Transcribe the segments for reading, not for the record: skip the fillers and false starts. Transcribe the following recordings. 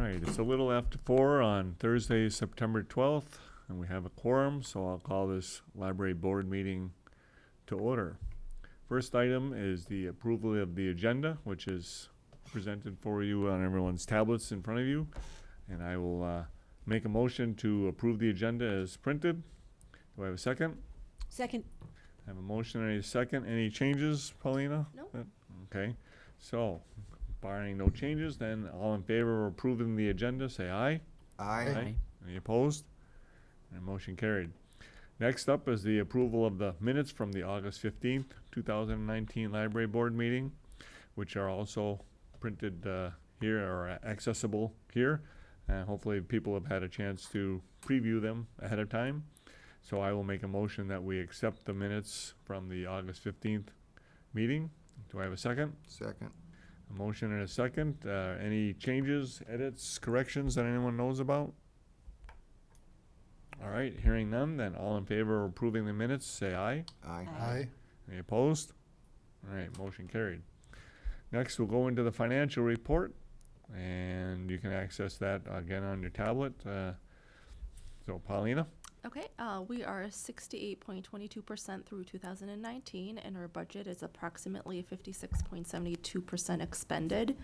right, it's a little after 4 on Thursday, September 12th, and we have a quorum, so I'll call this library board meeting to order. First item is the approval of the agenda, which is presented for you on everyone's tablets in front of you. And I will make a motion to approve the agenda as printed. Do I have a second? Second. I have a motion and a second. Any changes, Paulina? No. Okay, so barring no changes, then all in favor of approving the agenda, say aye. Aye. Any opposed? And motion carried. Next up is the approval of the minutes from the August 15th, 2019 Library Board meeting, which are also printed here or accessible here. Hopefully people have had a chance to preview them ahead of time. So I will make a motion that we accept the minutes from the August 15th meeting. Do I have a second? Second. A motion and a second. Any changes, edits, corrections that anyone knows about? All right, hearing none, then all in favor of approving the minutes, say aye. Aye. Aye. Any opposed? All right, motion carried. Next, we'll go into the financial report, and you can access that again on your tablet. So, Paulina? Okay, we are 68.22% through 2019, and our budget is approximately 56.72% expended.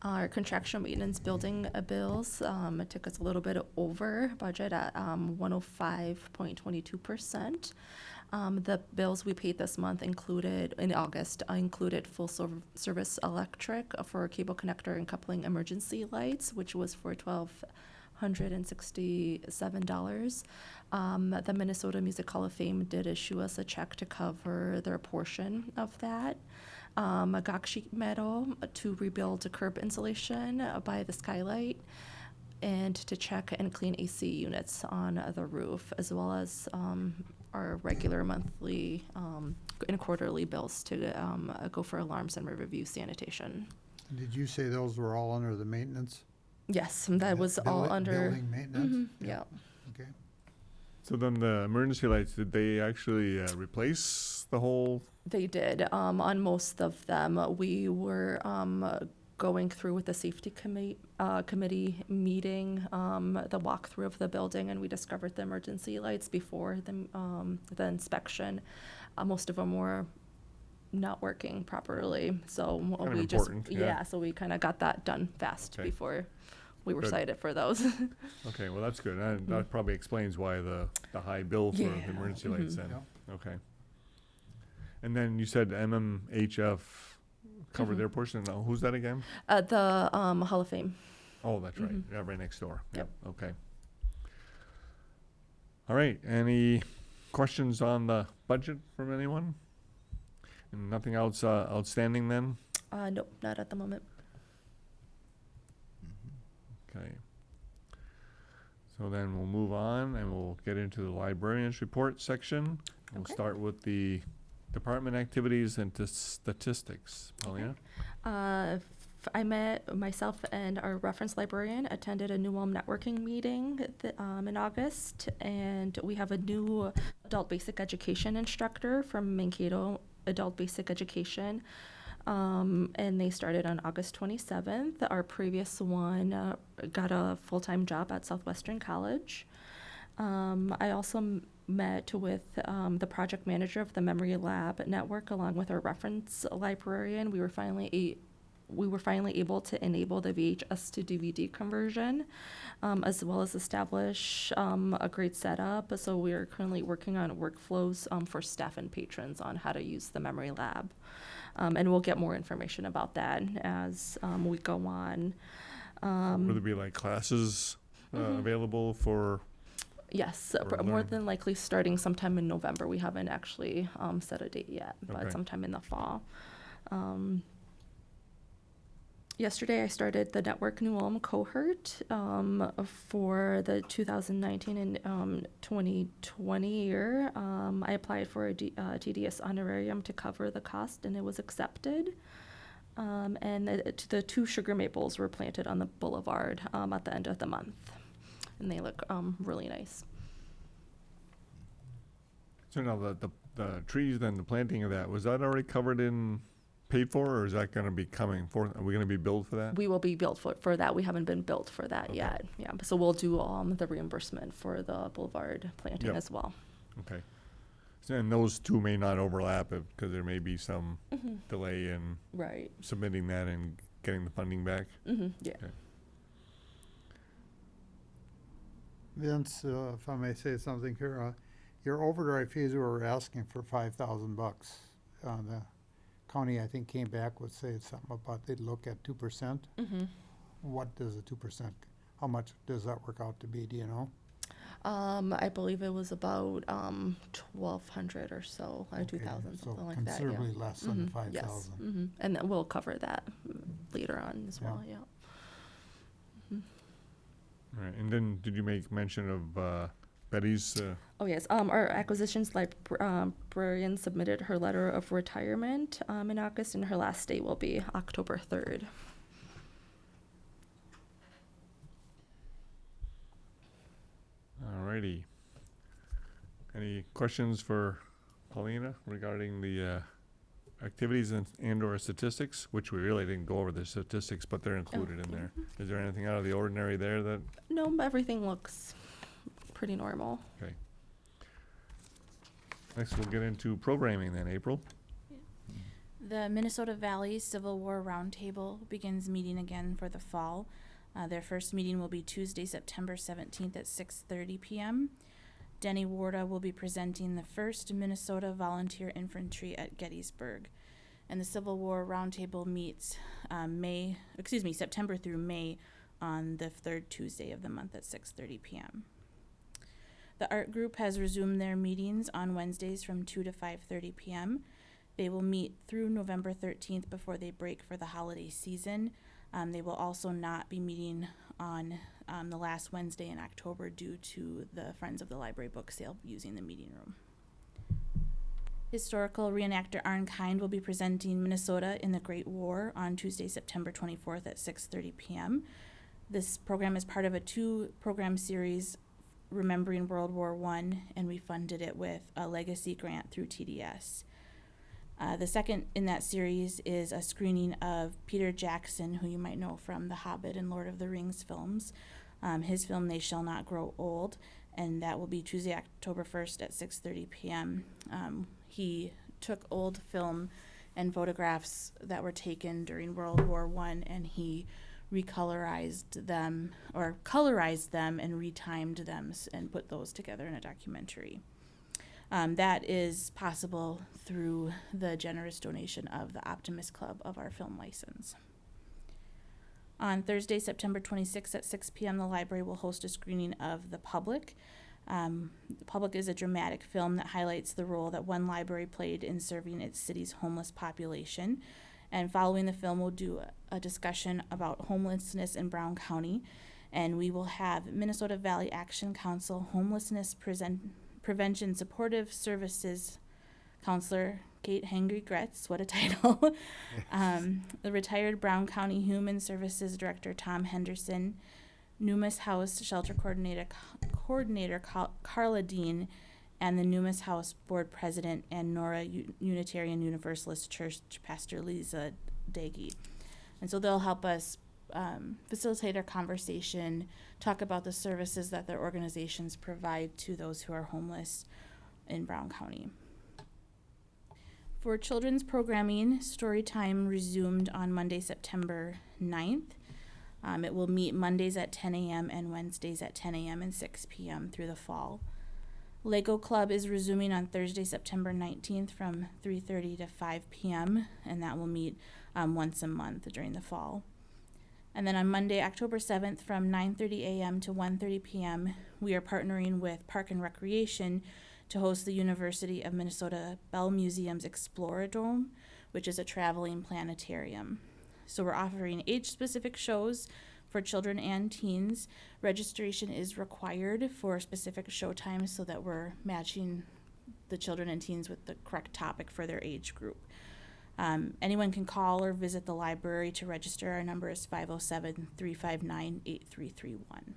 Our contractual maintenance building bills took us a little bit over budget at 105.22%. The bills we paid this month included, in August, included full service electric for cable connector and coupling emergency lights, which was for $1,267. The Minnesota Music Hall of Fame did issue us a check to cover their portion of that. A gok sheet metal to rebuild a curb insulation by the skylight, and to check and clean AC units on the roof, as well as our regular monthly and quarterly bills to go for alarms and review sanitation. Did you say those were all under the maintenance? Yes, that was all under. Building maintenance? Yeah. Okay. So then the emergency lights, did they actually replace the whole? They did. On most of them, we were going through with the safety committee meeting, the walkthrough of the building, and we discovered the emergency lights before the inspection. Most of them were not working properly, so Kind of we just important, yeah. so we kind of got that done fast Okay. before we were Good. cited for those. Okay, well, that's good. That probably explains why the high bill for Yeah. the emergency lights then. Yeah. Okay. And then you said MMHF covered their portion. Now, who's that again? The Hall of Fame. Oh, that's right. Yeah, right next door. Yep. Okay. All right. Any questions on the budget from anyone? And nothing else outstanding then? Nope, not at the moment. Okay. So then we'll move on and we'll get into the librarian's report section. We'll Okay. start with the department activities and statistics. Paulina? I met myself and our reference librarian attended a New Ulm networking meeting in August, and we have a new adult basic education instructor from Mankato Adult Basic Education, and they started on August 27th. Our previous one got a full-time job at Southwestern College. I also met with the project manager of the Memory Lab Network along with our reference librarian. We were finally able to enable the VHS to DVD conversion, as well as establish a great setup. So we are currently working on workflows for staff and patrons on how to use the Memory Lab. And we'll get more information about that as we go on. Would there be like classes available for? Yes, Or more learn. than likely starting sometime in November. We haven't actually set a date yet, but Okay. sometime in the fall. Yesterday, I started the Network New Ulm cohort for the 2019 and 2020 year. I applied for a TDS honorarium to cover the cost, and it was accepted. And the 2 sugar maples were planted on the boulevard at the end of the month, and they look really nice. So now the trees, then the planting of that, was that already covered in paid for, or is that gonna be coming forth? Are we gonna be billed for that? We will be billed for that. We haven't been billed for that Okay. yet. Yeah, so we'll do the reimbursement for the boulevard planting Yep. as well. Okay. So, and those two may not overlap because there may be some delay in Right. submitting that and getting the funding back. Yeah. Okay. Vince, if I may say something here, your overdrive fees, we were asking for $5,000. The county, I think, came back with say something about they'd look at 2%. What does the 2%, how much does that work out to be, do you know? I believe it was about 1,200 or so, or Okay, 2,000, so something like that. Yeah. considerably less than the Yes. 5,000. And then we'll cover that later on as Yeah. well. Yeah. All right. And then did you make mention of Betty's? Oh, yes. Our acquisitions librarian submitted her letter of retirement in August, and her last day will be October 3rd. All righty. Any questions for Paulina regarding the activities and or statistics, which we really didn't go over the statistics, but they're included in there. Is there anything out of the ordinary there that? No, everything looks pretty normal. Okay. Next, we'll get into programming then, April. The Minnesota Valley Civil War Roundtable begins meeting again for the fall. Their first meeting will be Tuesday, September 17th at 6:30 p.m. Denny Warda will be presenting the first Minnesota Volunteer Infantry at Gettysburg. And the Civil War Roundtable meets September through May on the third Tuesday of the month at 6:30 p.m. The art group has resumed their meetings on Wednesdays from 2 to 5:30 p.m. They will meet through November 13th before they break for the holiday season. They will also not be meeting on the last Wednesday in October due to the Friends of the Library book sale using the meeting room. Historical reenactor Arn Kind will be presenting Minnesota in the Great War on Tuesday, September 24th at 6:30 p.m. This program is part of a 2-program series remembering World War I, and we funded it with a legacy grant through TDS. The second in that series is a screening of Peter Jackson, who you might know from The Hobbit and Lord of the Rings films. His film, They Shall Not Grow Old, and that will be Tuesday, October 1st at 6:30 p.m. He took old film and photographs that were taken during World War I, and he colorized them and retimed them and put those together in a documentary. That is possible through the generous donation of the Optimist Club of our film license. On Thursday, September 26th at 6 p.m., the library will host a screening of The Public. The Public is a dramatic film that highlights the role that one library played in serving its city's homeless population. And following the film, we'll do a discussion about homelessness in Brown County. And we will have Minnesota Valley Action Council Homelessness Prevention Supportive Services Counselor Kate Hengry-Gretz, what a title, the retired Brown County Human Services Director Tom Henderson, Numas House Shelter Coordinator Carla Dean, and the Numas House Board President and Nora Unitarian Universalist Church Pastor Lisa Daggy. And so they'll help us facilitate our conversation, talk about the services that their organizations provide to those who are homeless in Brown County. For children's programming, Storytime resumed on Monday, September 9th. It will meet Mondays at 10 a.m. and Wednesdays at 10 a.m. and 6 p.m. through the fall. Lego Club is resuming on Thursday, September 19th from 3:30 to 5 p.m., and that will meet once a month during the fall. And then on Monday, October 7th, from 9:30 a.m. to 1:30 p.m., we are partnering with Park and Recreation to host the University of Minnesota Bell Museum's Exploradome, which is a traveling planetarium. So we're offering age-specific shows for children and teens. Registration is required for specific show times so that we're matching the children and teens with the correct topic for their age group. Anyone can call or visit the library to register. Our number is 507-359-8331.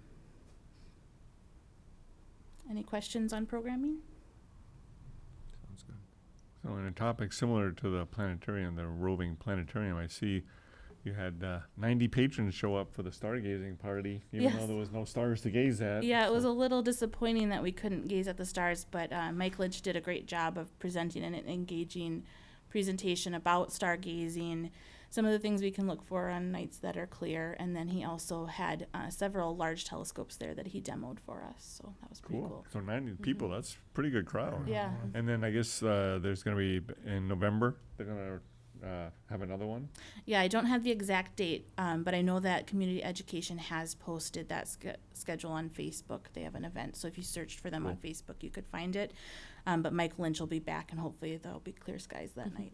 Any questions on programming? Sounds good. So in a topic similar to the planetarium, the roving planetarium, I see you had 90 patrons show up for the stargazing party, even though Yes. there was no stars to gaze at. Yeah, it was so- a little disappointing that we couldn't gaze at the stars, but Mike Lynch did a great job of presenting an engaging presentation about stargazing, some of the things we can look for on nights that are clear, and then he also had several large telescopes there that he demoed for us, so that was pretty cool. So 90 people, that's a pretty good crowd. Yeah. And then I guess there's going to be in November, they're going to have another one. Yeah, I don't have the exact date, but I know that Community Education has posted that schedule on Facebook. They have an event, so if you searched for them on Facebook, you could find it. But Mike Lynch will be back, and hopefully there'll be clear skies that night.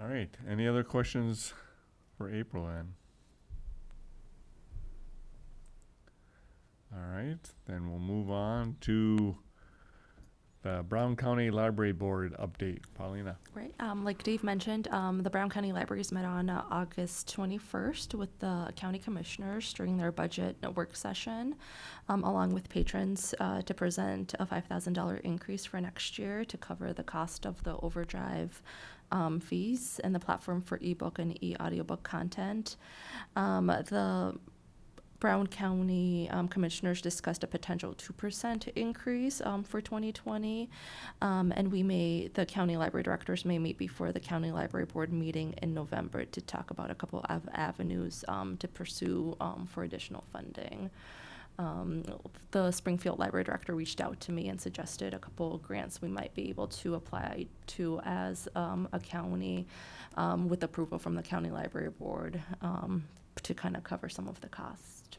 All right. Any other questions for April then? All right. Then we'll move on to the Brown County Library Board update. Paulina. Right. Like Dave mentioned, the Brown County Libraries met on August 21st with the county commissioners during their budget work session, along with patrons to present a $5,000 increase for next year to cover the cost of the overdrive fees and the platform for ebook and e-audiobook content. The Brown County commissioners discussed a potential 2% increase for 2020, and the county library directors may meet before the county library board meeting in November to talk about a couple of avenues to pursue for additional funding. The Springfield library director reached out to me and suggested a couple of grants we might be able to apply to as a county with approval from the county library board to kind of cover some of the cost.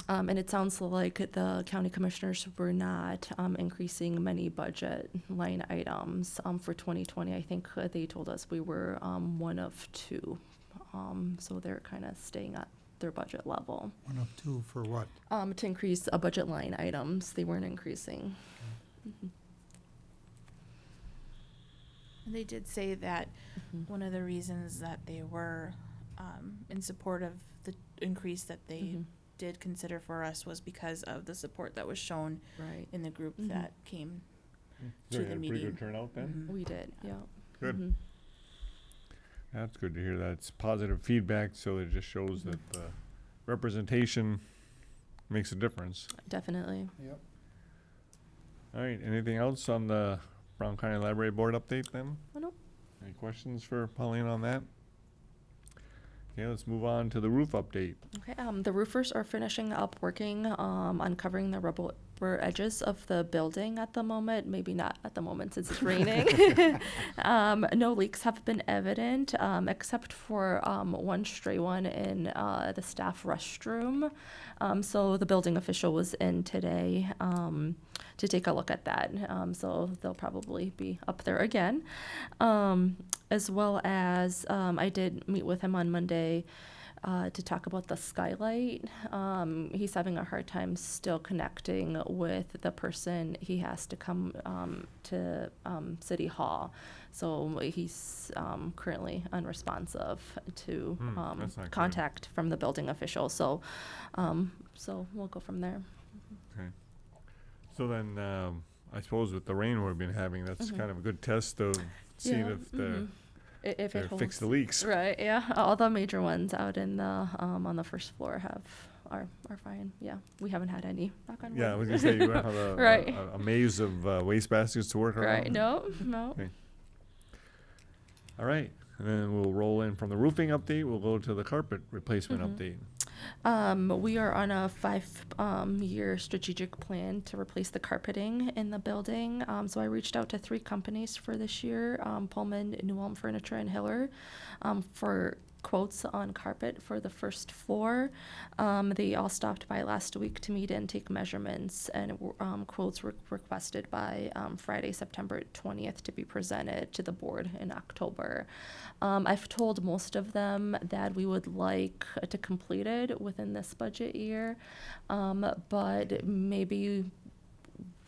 And it sounds like the county commissioners were not increasing many budget line items for 2020. I think they told us we were one of two. So they're kind of staying at their budget level. One of two for what? To increase a budget line items, they weren't increasing. Mm-hmm. They did say that one of the reasons that they were in support of the increase that they did consider for us was because of the support that was shown Right. in the group that came So to you the had a pretty meeting. good turnout then? We did, yeah. Good. Mhm. That's good to hear. That's positive feedback, so it just shows that the representation makes a difference. Definitely. Yep. All right. Anything else on the Brown County Library Board update then? Oh, nope. Any questions for Pauline on that? Okay, let's move on to the roof update. Okay, the roofers are finishing up working on covering the rubber edges of the building at the moment. Maybe not at the moment since it's raining. No leaks have been evident except for one stray one in the staff restroom. So the building official was in today to take a look at that. So they'll probably be up there again. As well as I did meet with him on Monday to talk about the skylight. He's having a hard time still connecting with the person he has to come to City Hall. So he's currently unresponsive to that's not good. contact from the building official. So we'll go from there. Okay. So then, I suppose with the rain we've been having, that's kind of a good test of seeing if If they it fix the holds. leaks. Right, yeah. All the major ones out in the on the first floor are fine. Yeah, we haven't had any. Knock on wood. Yeah, I was gonna say you don't have a, Right. a maze of waste baskets to work around. Right. No. Okay. All right, and then we'll roll in from the roofing update. We'll go to the carpet replacement update. We are on a 5-year strategic plan to replace the carpeting in the building. So I reached out to 3 companies for this year, Pullman, New Ulm Furniture, and Hiller, for quotes on carpet for the first floor. They all stopped by last week to meet and take measurements, and quotes were requested by Friday, September 20th to be presented to the board in October. I've told most of them that we would like to complete it within this budget year, but maybe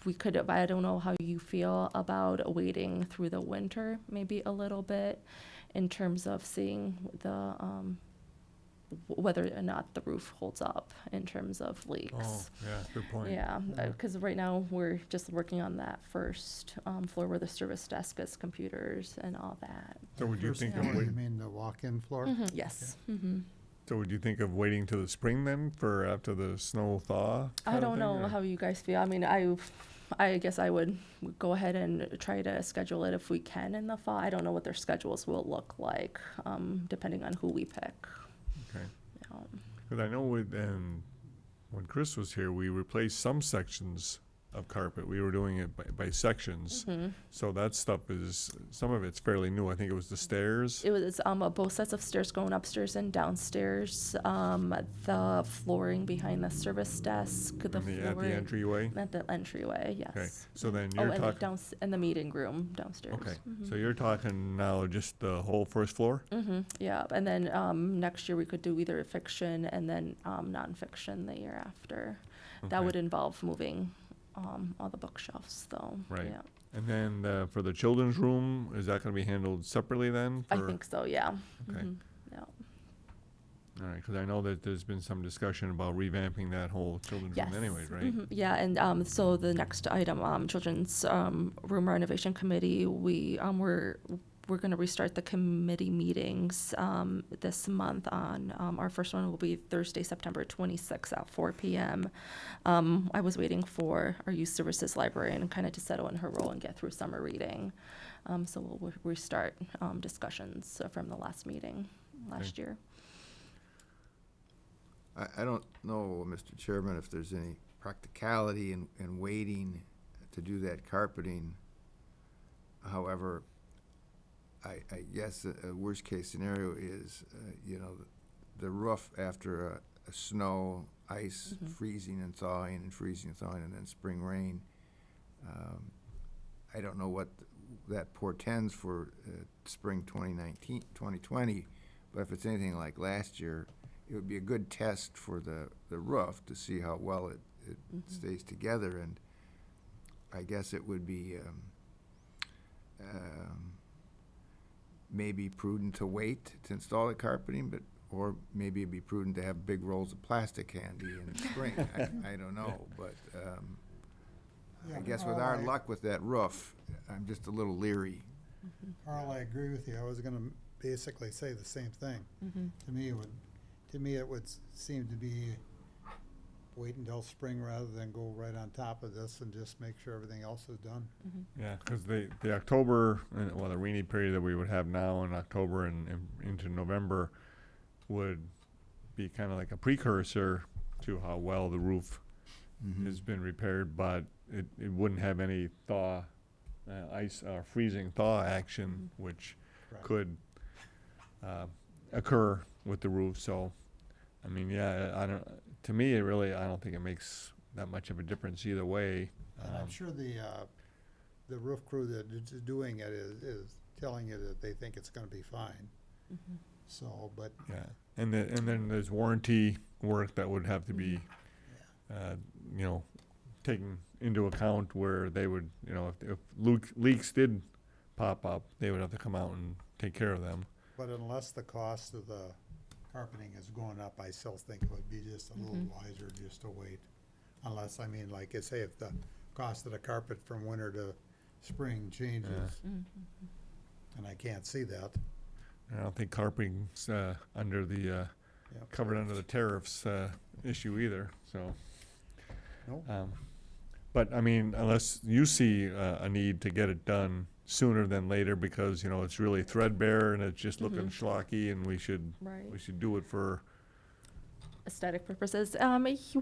we could, I don't know how you feel about waiting through the winter, maybe a little bit, in terms of seeing the whether or not the roof holds up in terms of leaks. Oh, yeah, good point. Yeah, Yeah. because right now we're just working on that first floor where the service desk is, computers and all that. So would you First think floor, of You waiting, mean the walk-in floor? Yes. so would you think of waiting till the spring then for after the snow thaw? I kind of don't thing, know or- how you guys feel. I mean, I guess I would go ahead and try to schedule it if we can in the fall. I don't know what their schedules will look like, depending on who we pick. Okay. You know. Because I know when Chris was here, we replaced some sections of carpet. We were doing it by sections. So that stuff some of it's fairly new. I think it was the stairs. It was both sets of stairs going upstairs and downstairs. The flooring behind the service desk, the at the flooring entryway. at the entryway. Yes. Okay, so then Oh, you're and talking, and the meeting room downstairs. okay, so you're talking now just the whole first floor? Yeah, and then next year we could do either fiction and then nonfiction the year after. That Okay. would involve moving all the bookshelves, though. Right. Yeah. And then for the children's room, is that gonna be handled separately then? I for- think so. Yeah. Okay. Yeah. All right, because I know that there's been some discussion about revamping that whole children's room Yes. anyways, right? Yeah, and so the next item, children's room renovation committee, we're going to restart the committee meetings this month. Our first one will be Thursday, September 26th at 4 p.m. I was waiting for our youth services librarian kind of to settle in her role and get through summer reading. So we'll restart discussions from the last meeting last year. I don't know, Mr. Chairman, if there's any practicality in waiting to do that carpeting. However, I guess a worst-case scenario is, the roof after a snow, ice, freezing and thawing, and then spring rain. I don't know what that portends for spring 2020, but if it's anything like last year, it would be a good test for the roof to see how well it stays together, and I guess it would be maybe prudent to wait to install the carpeting, or maybe it'd be prudent to have big rolls of plastic handy in the spring. I don't know, but I guess with our luck with that roof, I'm just a little leery. Carl, I agree with you. I was gonna basically say the same thing. To me, it would seem to be wait until spring rather than go right on top of this and just make sure everything else is done. Yeah, because the October, the rainy period that we would have now in October and into November would be kind of like a precursor to how well the roof has been repaired, but it wouldn't have any thaw, ice, freezing thaw action, which Correct. could occur with the roof. So, I mean, yeah, to me, I don't think it makes that much of a difference either way. And I'm sure the roof crew that is doing it is telling you that they think it's gonna be fine. So, but Yeah, and then there's warranty work that would have to be, taken into account where they would, if leaks did pop up, they would have to come out and take care of them. But unless the cost of the carpeting is going up, I still think it would be just a little wiser just to wait. Unless, I mean, like I say, if the cost of the carpet from winter to spring changes, and I can't see that. I don't think carpeting's under the covered under the tariffs issue either. So, Nope. but I mean, unless you see a need to get it done sooner than later because it's really threadbare and it's just looking schlocky, and we should do it for. Aesthetic purposes.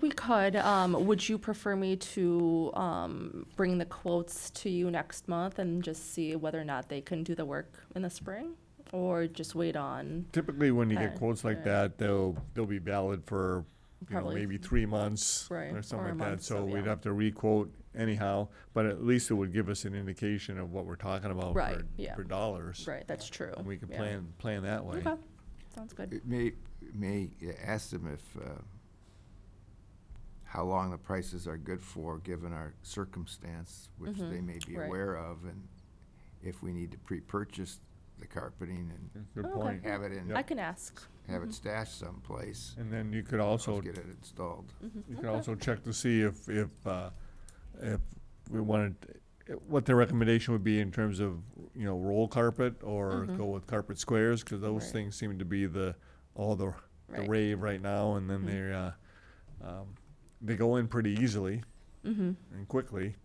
We could. Would you prefer me to bring the quotes to you next month and just see whether or not they can do the work in the spring, or just wait on? Typically, when you get Okay, quotes like alright. that, they'll be valid for Probably maybe 3 months Right, or something or a like that. month, So so, we'd yeah. have to re-quote anyhow, but at least it would give us an indication of what we're talking about Right, for, yeah. for dollars. Right, that's true. And we can yeah. plan that way. Okay, sounds good. It may ask them if, how long the prices are good for, given our circumstance, which they may be right. aware of, and if we need to pre-purchase the carpeting and Good Okay. point. have it in, I can ask. have it stashed someplace. And then you could also, Get it installed. you could also check to see if we wanted, what their recommendation would be in terms of, roll carpet or go with carpet squares, because those Right. things seem to be the Right. rave right now, and then they go in pretty easily Mm-hmm. and quickly.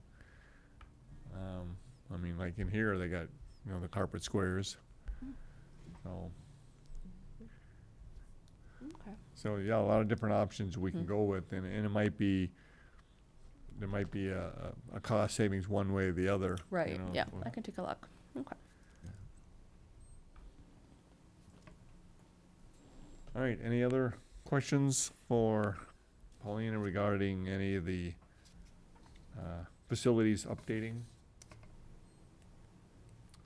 I mean, like in here, they got, the carpet squares. So, Okay. so yeah, a lot of different options we can go with, and it might be, there might be a cost savings one way or the other. Right. Yeah, with- I can take a look. Okay. All right, any other questions for Paulina regarding any of the facilities updating?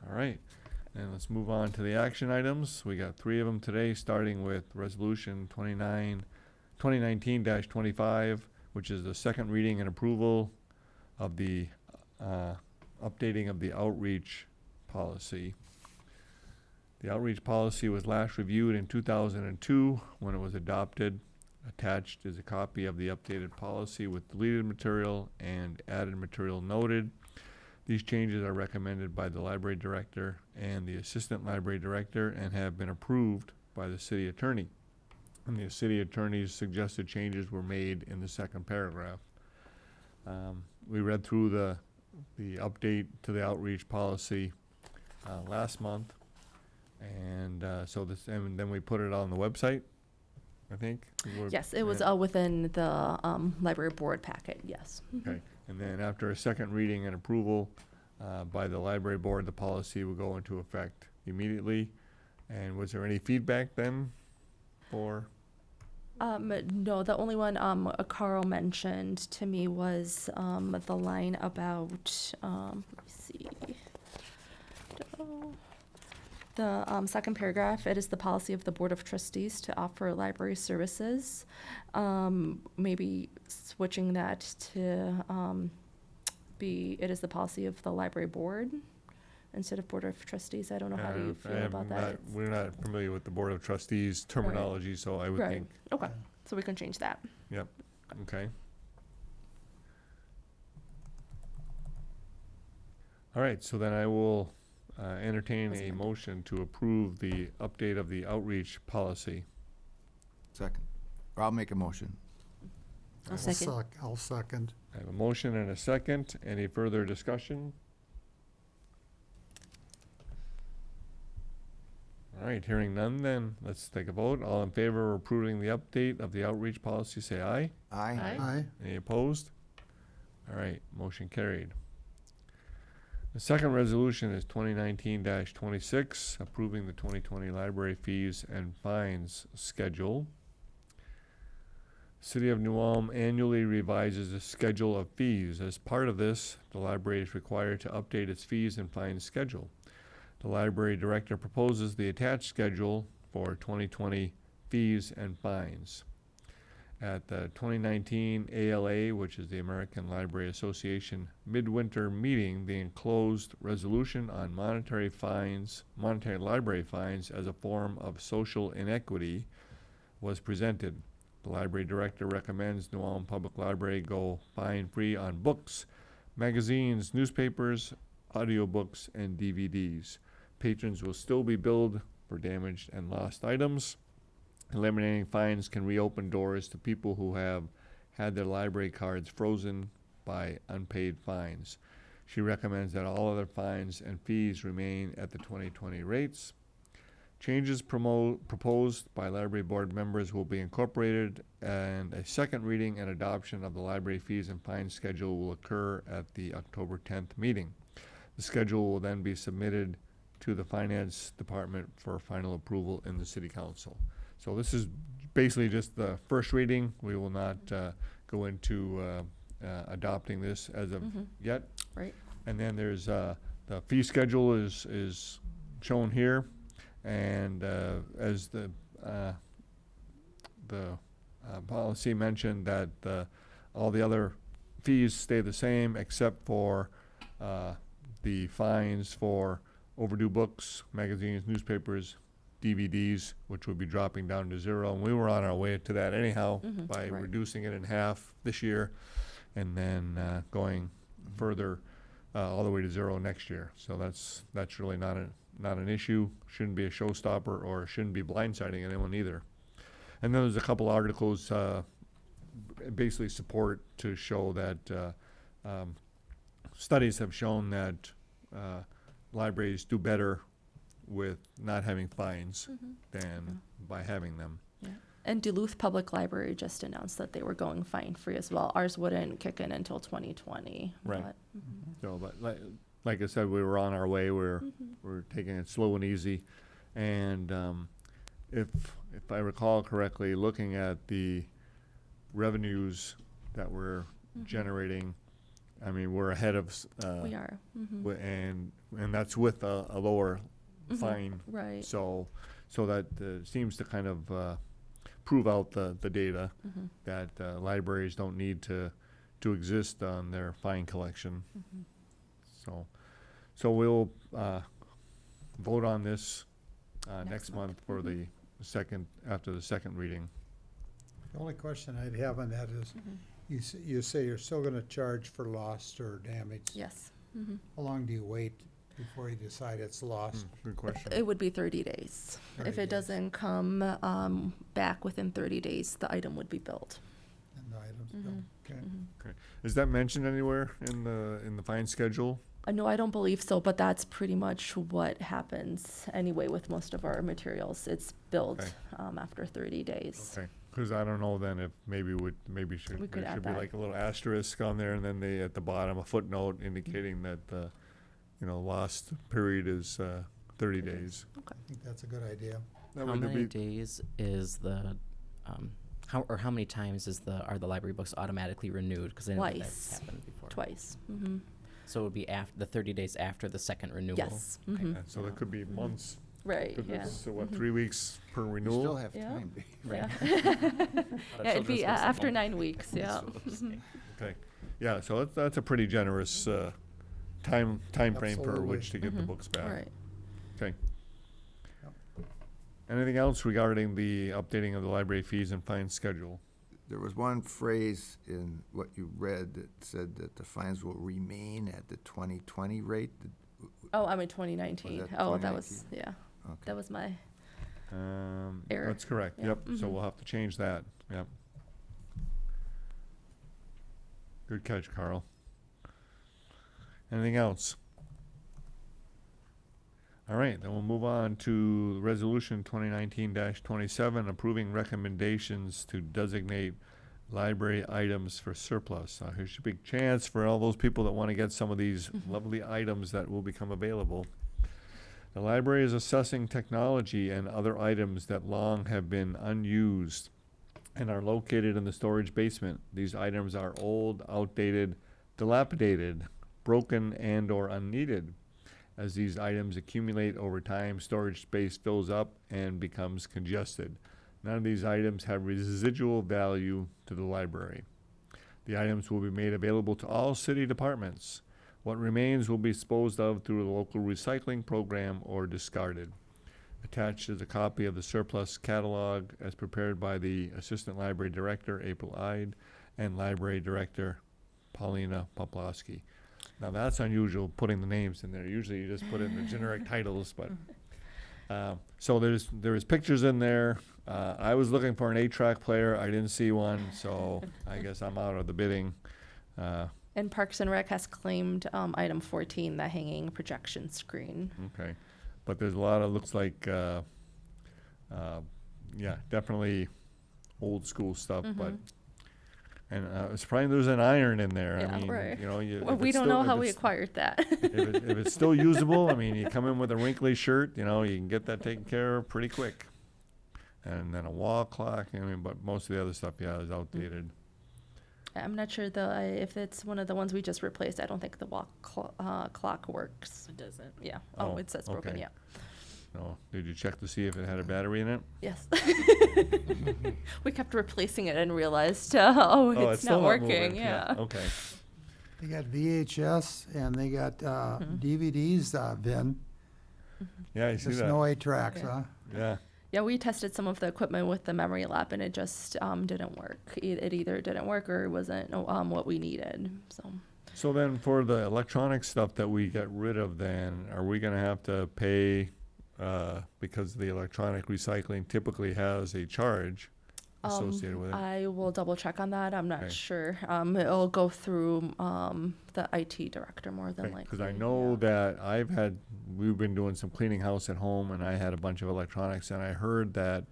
All right, and let's move on to the action items. We got 3 of them today, starting with Resolution 2019-25, which is the second reading and approval of the updating of the outreach policy. The outreach policy was last reviewed in 2002 when it was adopted. Attached is a copy of the updated policy with deleted material and added material noted. These changes are recommended by the library director and the assistant library director and have been approved by the city attorney. And the city attorney's suggested changes were made in the second paragraph. We read through the update to the outreach policy last month. And and then we put it on the website, I think. Yes, it was within the library board packet. Yes. Okay, and then after a second reading and approval by the library board, the policy will go into effect immediately. And was there any feedback then for? No, the only one Carl mentioned to me was the line about let me see. The second paragraph, it is the policy of the Board of Trustees to offer library services. Maybe switching that to it is the policy of the library board instead of Board of Trustees. I don't know how do you feel about that. We're not familiar with the Board of Trustees terminology, so I would Right. think, Okay, so we can change that. yep, okay. All right, so then I will entertain a motion to approve the update of the outreach policy. Second. Or I'll make a motion. I'll second. I'll second. I have a motion and a second. Any further discussion? All right, hearing none then, let's take a vote. All in favor of approving the update of the outreach policy, say aye. Aye. Aye. Any opposed? All right, motion carried. The second resolution is 2019-26, approving the 2020 library fees and fines schedule. City of New Ulm annually revises the schedule of fees. As part of this, the library is required to update its fees and fines schedule. The library director proposes the attached schedule for 2020 fees and fines. At the 2019 ALA, which is the American Library Association midwinter meeting, the enclosed resolution on monetary library fines as a form of social inequity was presented. The library director recommends New Ulm Public Library go fine-free on books, magazines, newspapers, audiobooks, and DVDs. Patrons will still be billed for damaged and lost items. Eliminating fines can reopen doors to people who have had their library cards frozen by unpaid fines. She recommends that all other fines and fees remain at the 2020 rates. Changes proposed by library board members will be incorporated, and a second reading and adoption of the library fees and fines schedule will occur at the October 10th meeting. The schedule will then be submitted to the finance department for final approval in the city council. So this is basically just the first reading. We will not go into adopting this as of yet. Right. And then there's the fee schedule is shown here, and as the policy mentioned that all the other fees stay the same except for the fines for overdue books, magazines, newspapers, DVDs, which would be dropping down to 0. And we were on our way to that anyhow by right. reducing it in half this year and then going further all the way to 0 next year. So that's really not an issue. Shouldn't be a showstopper or shouldn't be blindsiding anyone either. And then there's a couple articles basically support to show that studies have shown that libraries do better with not having fines than by having them. Yeah. And Duluth Public Library just announced that they were going fine-free as well. Ours wouldn't kick in until 2020. Right. But, So, but like I said, we were on our way. We're taking it slow and easy. And if I recall correctly, looking at the revenues that we're generating, I mean, we're ahead of we are. and that's with a lower fine. Right. So that seems to kind of prove out the data that libraries don't need to exist on their fine collection. So we'll vote on this next month for the after the second reading. The only question I'd have on that is, you say you're still gonna charge for lost or damaged. Yes. How long do you wait before you decide it's lost? Good question. It would be 30 days. 30 If it days. doesn't come back within 30 days, the item would be billed. And the items bill, okay. Is that mentioned anywhere in the fine schedule? No, I don't believe so, but that's pretty much what happens anyway with most of our materials. It's billed Okay. After 30 days. Okay, because I don't know then if maybe should We could there add should be that. like a little asterisk on there, and then at the bottom a footnote indicating that lost period is 30 days. I think that's a good idea. That How way there'll many be- days is the, how many times are the library books automatically renewed? Because I know Twice. that's happened before. Twice. So it would be the 30 days after the second renewal? Yes. Yeah, so there could be months. Right, Could yeah. So what, 3 weeks per You renewal? still have Yeah. time. Yeah. Lot of Yeah, it'd be children's books at after home. 9 weeks, yeah. Okay, yeah, so that's a pretty generous time frame per Absolutely. which to get the books back. Right. Okay. Yep. Anything else regarding the updating of the library fees and fine schedule? There was one phrase in what you read that said that the fines will remain at the 2020 rate. Oh, I'm in 2019. Was that Oh, that was, yeah. Okay. That was my, Error. That's correct, Yeah. yep, so we'll have to change that, yep. Good catch, Carl. Anything else? All right, then we'll move on to Resolution 2019-27, approving recommendations to designate library items for surplus. Here's your big chance for all those people that want to get some of these lovely items that will become available. The library is assessing technology and other items that long have been unused and are located in the storage basement. These items are old, outdated, dilapidated, broken, and/or unneeded. As these items accumulate over time, storage space fills up and becomes congested. None of these items have residual value to the library. The items will be made available to all city departments. What remains will be disposed of through the local recycling program or discarded. Attached is a copy of the surplus catalog as prepared by the Assistant Library Director, April Ide, and Library Director, Paulina Poplowski. Now that's unusual, putting the names in there. Usually you just put in the generic titles, but so there's pictures in there. I was looking for an 8-track player. I didn't see one, so I guess I'm out of the bidding. and Parks and Rec has claimed item 14, the hanging projection screen. Okay, but there's a lot of, looks like, definitely old school stuff, but, and it's probably, there's an iron in there. Yeah, I mean, right. Well, Well, we don't know how we acquired that. if it's still usable, I mean, you come in with a wrinkly shirt, you can get that taken care of pretty quick. And then a wall clock, but most of the other stuff, is outdated. I'm not sure though if it's one of the ones we just replaced. I don't think the wall clock works. It doesn't. Yeah. Oh, Oh, it says broken. okay. Yeah. No, did you check to see if it had a battery in it? Yes. We kept replacing it and realized, it's still not working. moving. Yeah. Okay. They got VHS and they got DVDs, Vin. Yeah, you see The that? snowy tracks, Yeah. huh? Yeah. Yeah, we tested some of the equipment with the memory lab, and it just didn't work. It either didn't work or it wasn't what we needed. So So then for the electronic stuff that we get rid of then, are we gonna have to pay, because the electronic recycling typically has a charge associated with it? I will double check on that. I'm not Okay. sure. It'll go through the IT director more than likely. Because I know that we've been doing some cleaning house at home, and I had a bunch of electronics, and I heard that,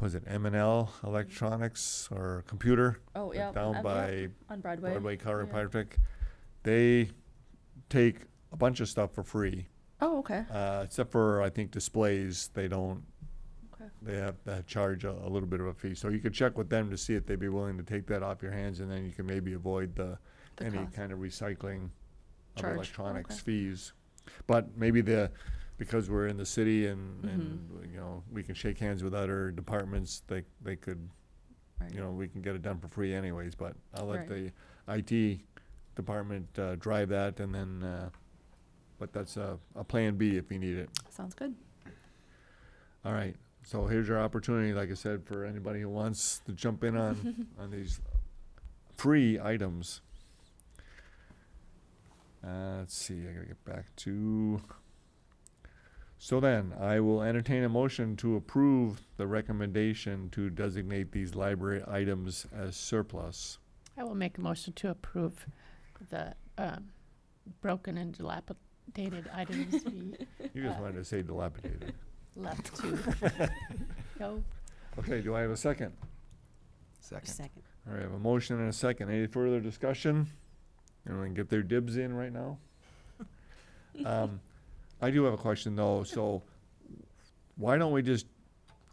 was it M&L Electronics or Computer? Oh yeah, Down by on Broadway. Broadway Yeah. Chiropractic. They take a bunch of stuff for free, Oh okay. except for, I think, displays. They don't, Okay. they have to charge a little bit of a fee. So you could check with them to see if they'd be willing to take that off your hands, and then you can maybe avoid The any cost. kind of recycling of Charge. electronics Okay. fees. But maybe because we're in the city and, Mm-hmm. you know, we can shake hands with other departments, they could, Right. you know, we can get it done for free anyways, but I'll let the Right. IT department drive that, and then, but that's a plan B if you need it. Sounds good. All right, so here's your opportunity, like I said, for anybody who wants to jump in on these free items. Let's see, I gotta get back to. So then, I will entertain a motion to approve the recommendation to designate these library items as surplus. I will make a motion to approve the broken and dilapidated items be You just wanted to say dilapidated. left to go. Okay, do I have a second? Second. All right, I have a motion and a second. Any further discussion? Anyone can get their dibs in right now? I do have a question though, so why don't we just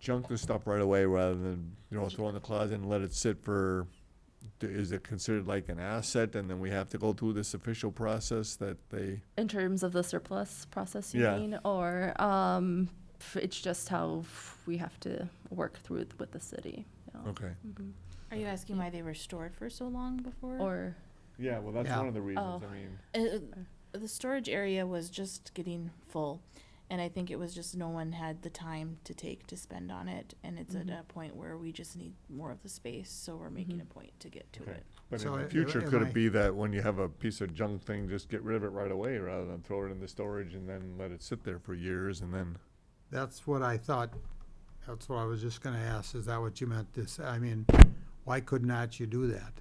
junk the stuff right away rather than, you know, throw it in the closet and let it sit for, is it considered like an asset and then we have to go through this official process that they, In terms of the surplus process, you Yeah. mean, or it's just how we have to work through it with the city. Yeah. okay. Mhm. Are you asking why they were stored for so long before? Or Yeah, well, that's Yeah. one of the reasons, Oh. I mean, The storage area was just getting full, and I think it was just no one had the time to take to spend on it, and it's at a point where we just need more of the space, so we're making a point to get to Okay. it. but So in the I- future, am could I- it be that when you have a piece of junk thing, just get rid of it right away rather than throw it in the storage and then let it sit there for years and then? That's what I thought, that's what I was just gonna ask, is that what you meant to say? I mean, why could not you do that?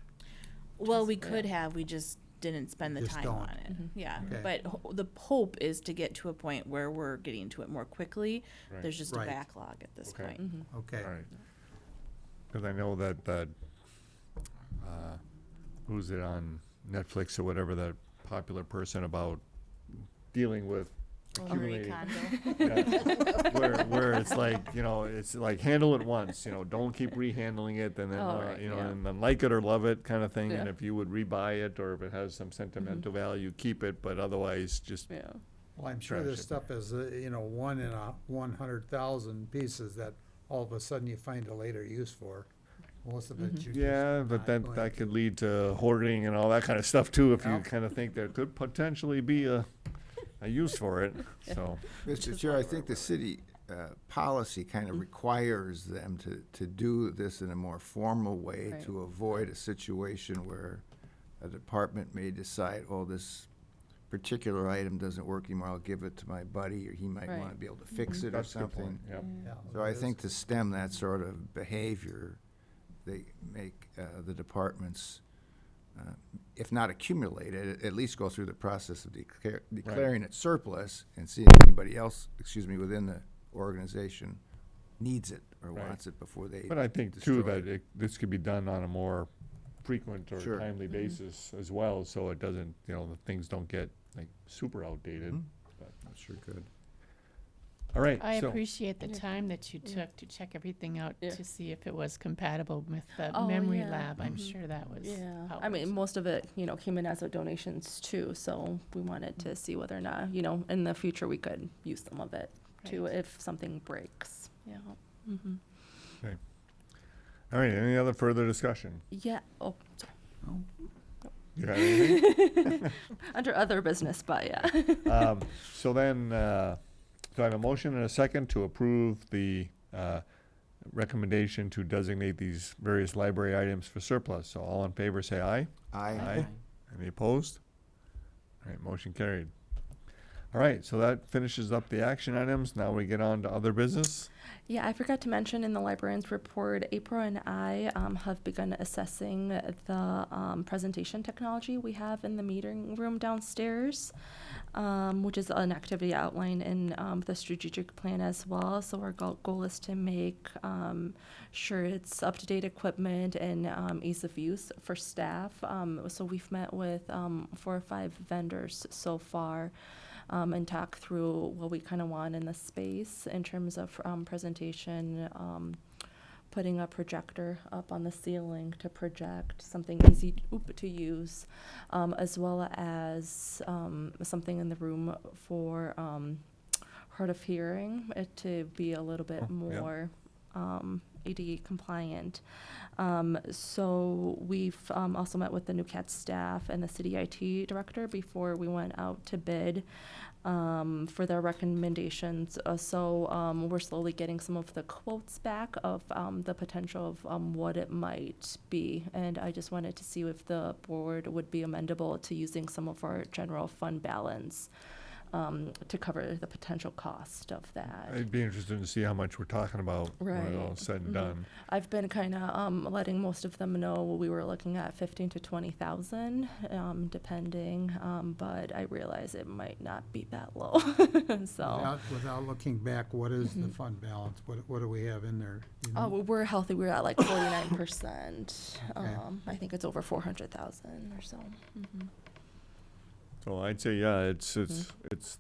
Well, we Just- could have, we just didn't spend the Just time don't. on it. Yeah, Okay. but the hope is to get to a point where we're getting to it more quickly. Right. There's just a Right. backlog at this Okay. point. Mhm. Okay. All right. Because I know that, who's it on Netflix or whatever, that popular person about dealing with Marie accumulating. Kondo. Yeah. Where it's like, you know, it's like handle it once, you know, don't keep rehandling it and then, Oh, right, you know, yeah. and then like it or love it kind of thing. And Yeah. if you would rebuy it or if it has some sentimental value, keep it, but otherwise just, Yeah. Well, I'm sure Trash this it. stuff is, you know, 1 in 100,000 pieces that all of a sudden you find a later use for. Most of it you just yeah, but not then going that to. could lead to hoarding and all that kind of stuff too, if you Yeah. kind of think there could potentially be a use for it, so. Mr. Chair, I think the city policy kind of requires them to do this in a more formal way Right. to avoid a situation where a department may decide, oh, this particular item doesn't work anymore, I'll give it to my buddy, or he might Right. want to be able to fix it or That's a good something. point, yep. Yeah, So I it is. think to stem that sort of behavior, they make the departments, if not accumulate it, at least go through the process of declaring it surplus and see if anybody else, within the organization needs it or Right. wants it before they But I think too destroy that it. this could be done on a more frequent or Sure. timely basis as well, so it doesn't, you know, the things don't get like super outdated. Mhm. But- That sure could. All right, I so, appreciate the Yeah. time that you Yeah. took to check everything out Yeah. to see if it was compatible with the Oh, memory yeah. lab. I'm Mhm. sure that was Yeah, how it I mean, was. most of it, you know, came in as a donations too, so we wanted to see whether or not, you know, in the future we could use some of it too Right. if something breaks. Yeah. Mm-hmm. all right, any other further discussion? Yeah. Oh, sorry. You got anything? Under other business, but yeah. So then, So I have a motion and a second to approve the recommendation to designate these various library items for surplus. So all in favor say aye. Aye. Any opposed? All right, motion carried. All right, so that finishes up the action items. Now we get on to other business. Yeah, I forgot to mention in the librarian's report, April and I have begun assessing the presentation technology we have in the meeting room downstairs, which is an activity outlined in the strategic plan as well. So our goal is to make sure it's up-to-date equipment and ease of use for staff. So we've met with 4 or 5 vendors so far. And talk through what we kind of want in the space in terms of presentation, putting a projector up on the ceiling to project something easy to use, as well as something in the room for hard of hearing, it to be a little bit more ADA compliant. So we've also met with the New Cat staff and the city IT director before we went out to bid for their recommendations. So we're slowly getting some of the quotes back of the potential of what it might be. And I just wanted to see if the board would be amendable to using some of our general fund balance to cover the potential cost of that. I'd be interested to see how much we're talking about when it's all Right. said and done. I've been kind of letting most of them know we were looking at 15 to 20,000, depending. But I realize it might not be that low. So Without looking back, what is the fund balance? What do we have in there? You know? we're healthy. We're at like 49%. Okay. I think it's over 400,000 or so. So I'd say, yeah, it's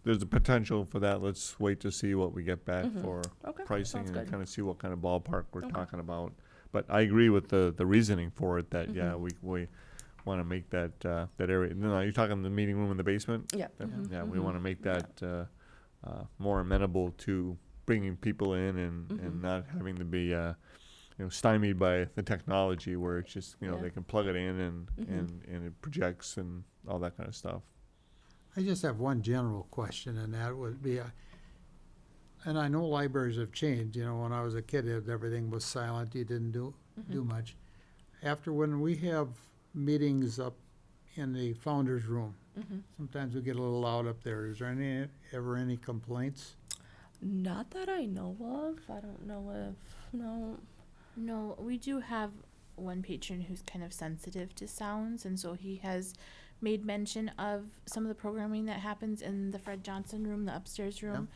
there's a potential for that. Let's wait to see what we get back for Okay, pricing sounds and good. kind of see what kind of ballpark we're Okay. talking about. But I agree with the reasoning for it that, yeah, we want to make that, that area, no, you're talking the meeting room in the basement? Yeah. Yeah, we want to make that more amenable to bringing people in and not having to be, stymied by the technology where it's just, Yeah. they can plug it in and it projects and all that kind of stuff. I just have one general question, and that would be, and I know libraries have changed. You know, when I was a kid, everything was silent. You didn't do much. After when we have meetings up in the founder's room, sometimes we get a little loud up there. Is there ever any complaints? Not that I know of. I don't know if, no. No, we do have one patron who's kind of sensitive to sounds, and so he has made mention of some of the programming that happens in the Fred Johnson room, the upstairs room,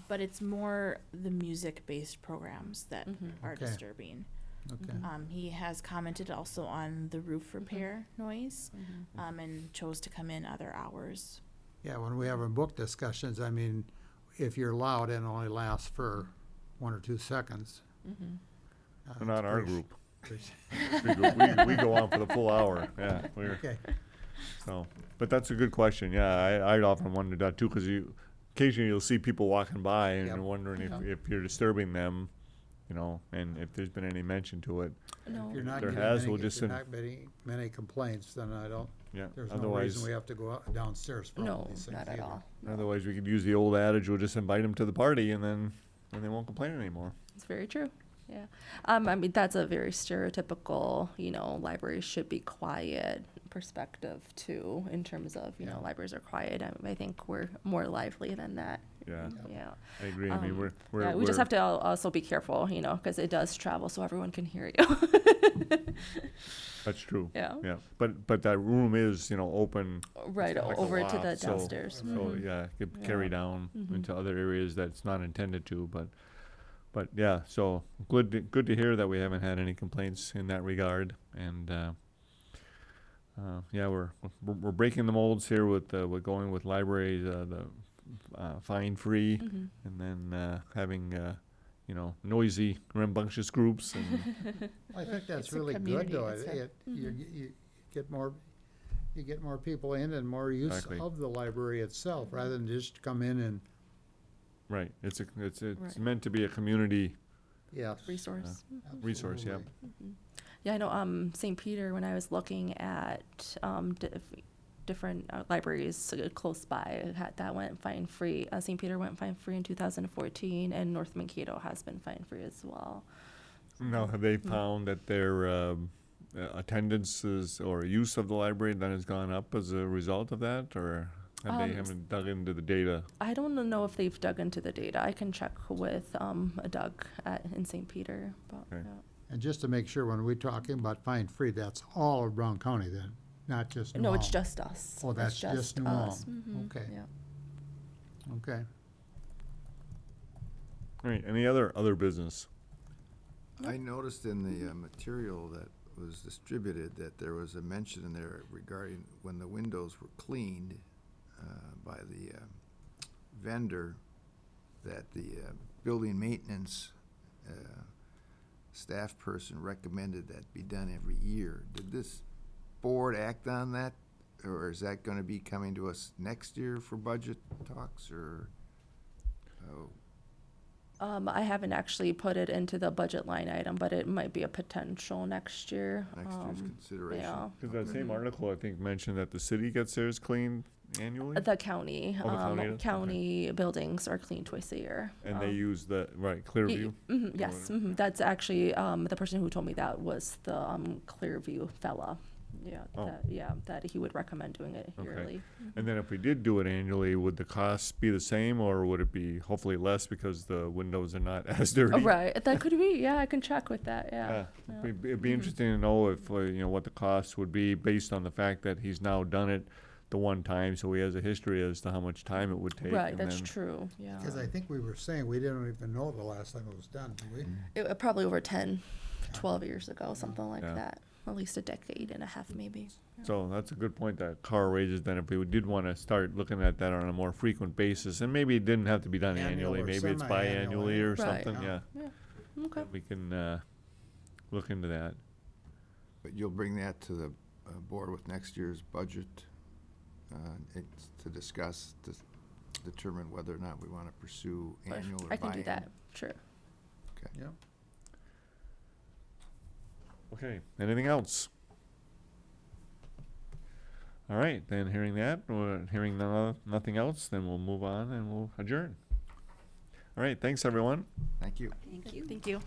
but it's more the music-based programs that are Okay. disturbing. Okay. He has commented also on the roof repair noise, and chose to come in other hours. Yeah, when we have our book discussions, I mean, if you're loud, it only lasts for 1 or 2 seconds. But not our pretty- group. pretty- We go on for the full hour. Yeah, Okay. so. But that's a good question. Yeah, I'd often wondered that too, because occasionally you'll see people walking by and Yep. you're wondering Yeah. if you're disturbing them, and if there's been any mention to it. No. If you're not There getting has, many, we'll just if you're send- not getting many complaints, then Yeah. there's no Otherwise, reason we have to go downstairs for all No, these things not at either. all. otherwise we could use the old adage: we'll just invite them to the party, and then they won't complain anymore. It's very true. Yeah. I mean, that's a very stereotypical, libraries should be quiet perspective too, in terms of, Yeah. libraries are quiet. I think we're more lively than that. Yeah, Yeah. I agree. I mean, we're Yeah, we just have to also be careful, because it does travel so everyone can hear you. That's true. Yeah. Yeah, but that room is open. Right, like a over to the loft, so- downstairs. So Mhm. yeah, it could Yeah. carry down Mhm. into other areas that's not intended to, but yeah, so good to hear that we haven't had any complaints in that regard, and yeah, we're breaking the molds here with going with libraries, the fine free, Mhm. and then having noisy, rambunctious groups, and I think that's It's a really good, community, though. it's a- You get more people in and more use Exactly. of the library itself, rather than just come in and, right, it's Right. meant to be a community yeah. Resource. resource. Yep. absolutely. Yeah, I know, St. Peter, when I was looking at different libraries close by that went fine free. St. Peter went fine free in 2014, and North Mankato has been fine free as well. Now, have they found that their attendances or use of the library then has gone up as a result of that, or haven't dug into the data? I don't know if they've dug into the data. I can check with Doug in St. Peter. But, Okay. yeah. And just to make sure, when we're talking about fine free, that's all of Brown County then, not just New No, it's Ulm? just us. Oh, It's that's just New Ulm. us. Mhm. Okay. Yeah. Okay. All right, any other business? I noticed in the material that was distributed that there was a mention in there regarding when the windows were cleaned by the vendor, that the building maintenance staff person recommended that be done every year. Did this board act on that, or is that going to be coming to us next year for budget talks, or? Oh, I haven't actually put it into the budget line item, but it might be a potential next year. next year's consideration. Yeah. Because that same article, I think, mentioned that the city gets theirs cleaned annually, The county, Oh, the county does? county buildings are cleaned twice a year. and they use the, right, Clearview? Yes, that's actually, the person who told me that was the Clearview fella. Yeah, Oh. that he would recommend doing it Okay. yearly. And then if we did do it annually, would the costs be the same, or would it be hopefully less because the windows are not as dirty? Oh, right, that could be, yeah, I can check with that, Yeah, yeah. it'd be interesting to know if, what the costs would be based on the fact that he's now done it the one time, so he has a history as to how much time it would take. Right, and that's then- true, yeah. Because I think we were saying we didn't even know the last time it was done, did we? Probably over 10, 12 years ago, something like Yeah. that. At least a decade and a half, maybe. So that's a good point that Carl raises, then if we did want to start looking at that on a more frequent basis, and maybe it didn't have to be done Annual annually, or maybe it's semi-annual, biannually or Right. something, yeah. Okay. We can look into that. But you'll bring that to the board with next year's budget it's to discuss, to determine whether or not we want to pursue annual or biannual? I can do that, sure. Okay. Yeah. Okay, anything else? All right, then hearing that, or hearing nothing else, then we'll move on and we'll adjourn. All right, thanks, everyone. Thank you. Thank you.